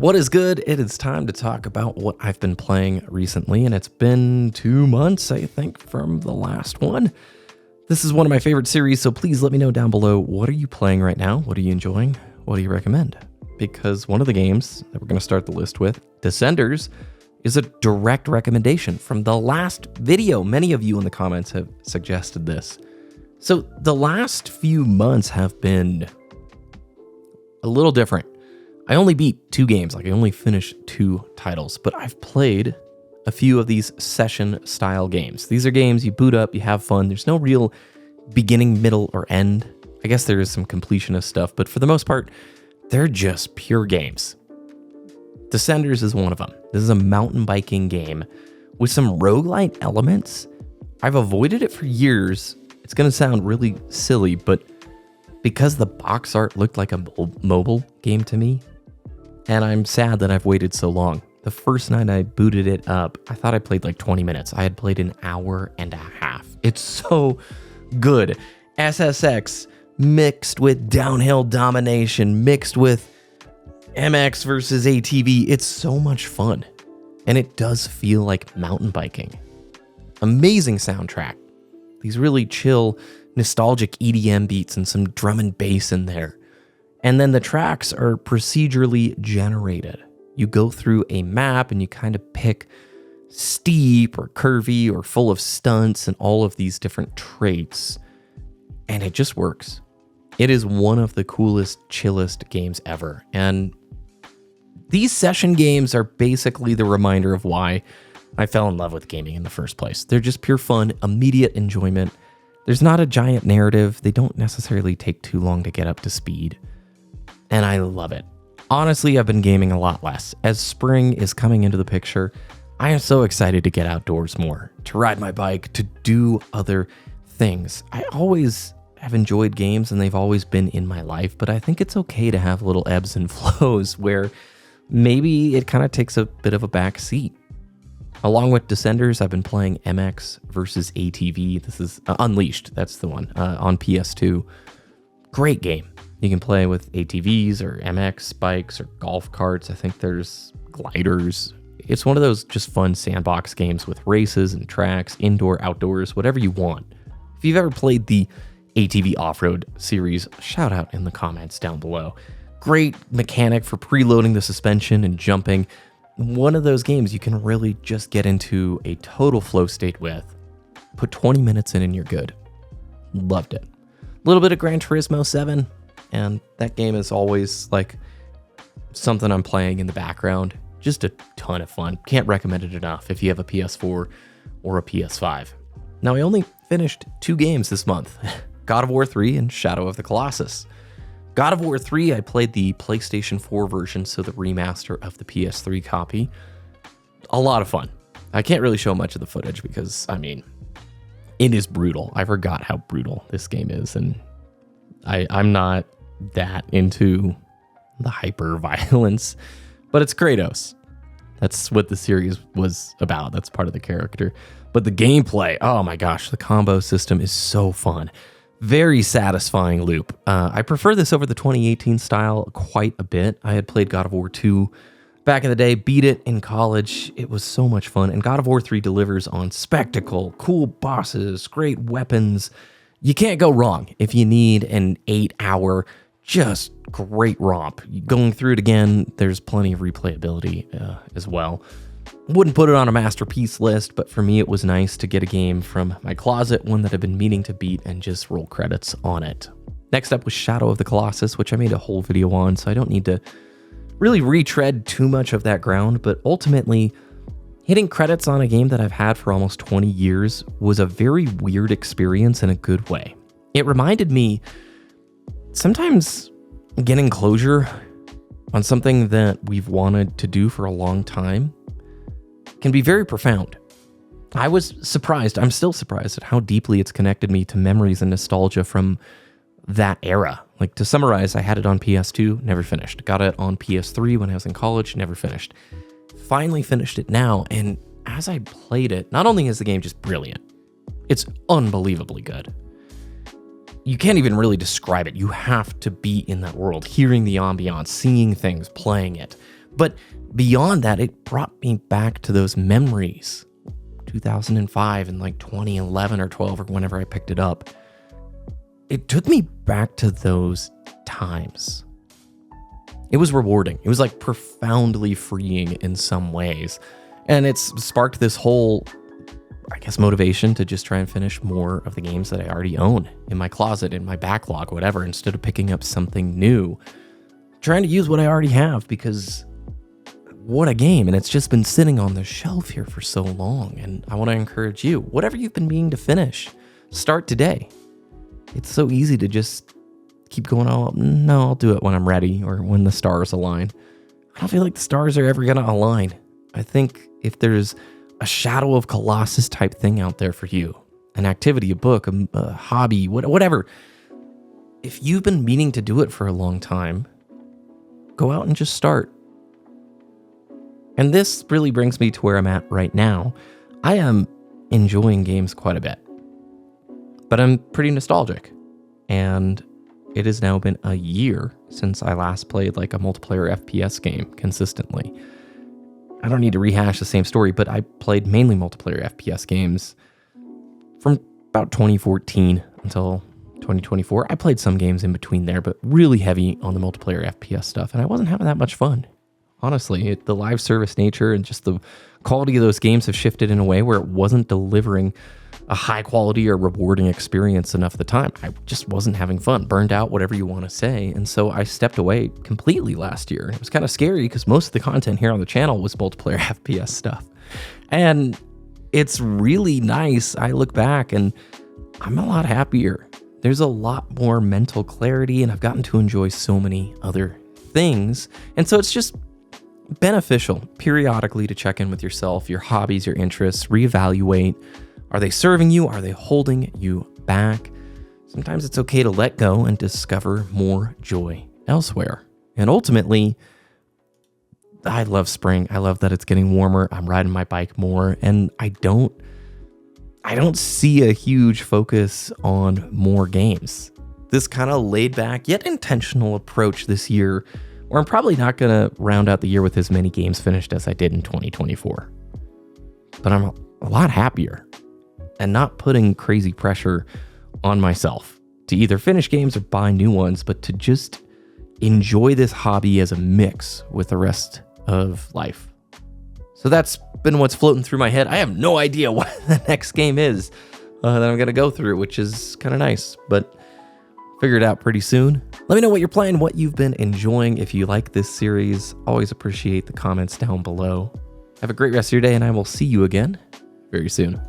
What is good? It is time to talk about what I've been playing recently, and it's been 2 months, I think, from the last one. This is one of my favorite series, so please let me know down below, what are you playing right now? What are you enjoying? What do you recommend? Because one of the games that we're going to start the list with, Descenders, is a direct recommendation from the last video. Many of you in the comments have suggested this. So the last few months have been a little different. I only beat 2 games, I only finished 2 titles, but I've played a few of these session-style games. These are games you boot up, you have fun. There's no real beginning, middle, or end. I guess there is some completionist stuff, but for the most part, they're just pure games. Descenders is one of them. This is a mountain biking game with some roguelite elements. I've avoided it for years. It's going to sound really silly, but because the box art looked like a mobile game to me, and I'm sad that I've waited so long. The first night I booted it up, I thought I played like 20 minutes. I had played an hour and a half. It's so good. SSX mixed with downhill domination, mixed with MX versus ATV. It's so much fun. And it does feel like mountain biking. Amazing soundtrack. These really chill, nostalgic EDM beats and some drum and bass in there. And then the tracks are procedurally generated. You go through a map and you kind of pick steep or curvy or full of stunts and all of these different traits. And it just works. It is one of the coolest, chillest games ever. And these session games are basically the reminder of why I fell in love with gaming in the first place. They're just pure fun, immediate enjoyment. There's not a giant narrative. They don't necessarily take too long to get up to speed. And I love it. Honestly, I've been gaming a lot less. As spring is coming into the picture, I am so excited to get outdoors more, to ride my bike, to do other things. I always have enjoyed games and they've always been in my life, but I think it's okay to have little ebbs and flows where maybe it kind of takes a bit of a back seat. Along with Descenders, I've been playing MX versus ATV. This is Unleashed, that's the one, on PS2. Great game. You can play with ATVs or MX bikes or golf carts. I think there's gliders. It's one of those just fun sandbox games with races and tracks, indoor, outdoors, whatever you want. If you've ever played the ATV Off-Road series, shout out in the comments down below. Great mechanic for preloading the suspension and jumping. One of those games you can really just get into a total flow state with. Put 20 minutes in and you're good. Loved it. A little bit of Gran Turismo 7, and that game is always like something I'm playing in the background. Just a ton of fun. Can't recommend it enough if you have a PS4 or a PS5. Now, I only finished 2 games this month. God of War 3 and Shadow of the Colossus. God of War 3, I played the PlayStation 4 version, so the remaster of the PS3 copy. A lot of fun. I can't really show much of the footage because, I mean, it is brutal. I forgot how brutal this game is, and I'm not that into the hyper violence, but it's Kratos. That's what the series was about. That's part of the character. But the gameplay, oh my gosh, the combo system is so fun. Very satisfying loop. I prefer this over the 2018 style quite a bit. I had played God of War 2 back in the day, beat it in college. It was so much fun. And God of War 3 delivers on spectacle, cool bosses, great weapons. You can't go wrong if you need an 8-hour, just great romp. Going through it again, there's plenty of replayability as well. Wouldn't put it on a masterpiece list, but for me it was nice to get a game from my closet, one that I've been meaning to beat, and just roll credits on it. Next up was Shadow of the Colossus, which I made a whole video on, so I don't need to really retread too much of that ground, but ultimately, hitting credits on a game that I've had for almost 20 years was a very weird experience in a good way. It reminded me, sometimes getting closure on something that we've wanted to do for a long time can be very profound. I was surprised, I'm still surprised at how deeply it's connected me to memories and nostalgia from that era. Like, to summarize, I had it on PS2, never finished. Got it on PS3 when I was in college, never finished. Finally finished it now, and as I played it, not only is the game just brilliant, it's unbelievably good. You can't even really describe it. You have to be in that world, hearing the ambiance, seeing things, playing it. But beyond that, it brought me back to those memories. 2005 and like 2011 or 12 or whenever I picked it up. It took me back to those times. It was rewarding. It was like profoundly freeing in some ways. And it's sparked this whole, I guess, motivation to just try and finish more of the games that I already own in my closet, in my backlog, whatever, instead of picking up something new. Trying to use what I already have, because what a game. And it's just been sitting on the shelf here for so long. And I want to encourage you, whatever you've been meaning to finish, start today. It's so easy to just keep going, oh, no, I'll do it when I'm ready or when the stars align. I don't feel like the stars are ever going to align. I think if there's a Shadow of Colossus type thing out there for you, an activity, a book, a hobby, whatever, if you've been meaning to do it for a long time, go out and just start. And this really brings me to where I'm at right now. I am enjoying games quite a bit, but I'm pretty nostalgic. And it has now been a year since I last played like a multiplayer FPS game consistently. I don't need to rehash the same story, but I played mainly multiplayer FPS games from about 2014 until 2024. I played some games in between there, but really heavy on the multiplayer FPS stuff, and I wasn't having that much fun. Honestly, the live service nature and just the quality of those games have shifted in a way where it wasn't delivering a high quality or rewarding experience enough of the time. I just wasn't having fun, burned out, whatever you want to say. And so I stepped away completely last year. It was kind of scary because most of the content here on the channel was multiplayer FPS stuff. And it's really nice. I look back and I'm a lot happier. There's a lot more mental clarity, and I've gotten to enjoy so many other things. And so it's just beneficial periodically to check in with yourself, your hobbies, your interests, reevaluate. Are they serving you? Are they holding you back? Sometimes it's okay to let go and discover more joy elsewhere. And ultimately, I love spring. I love that it's getting warmer. I'm riding my bike more, and I don't see a huge focus on more games. This kind of laid back yet intentional approach this year, where I'm probably not going to round out the year with as many games finished as I did in 2024. But I'm a lot happier and not putting crazy pressure on myself to either finish games or buy new ones, but to just enjoy this hobby as a mix with the rest of life. So that's been what's floating through my head. I have no idea what the next game is that I'm going to go through, which is kind of nice, but figure it out pretty soon. Let me know what you're playing, what you've been enjoying. If you like this series, always appreciate the comments down below. Have a great rest of your day, and I will see you again very soon.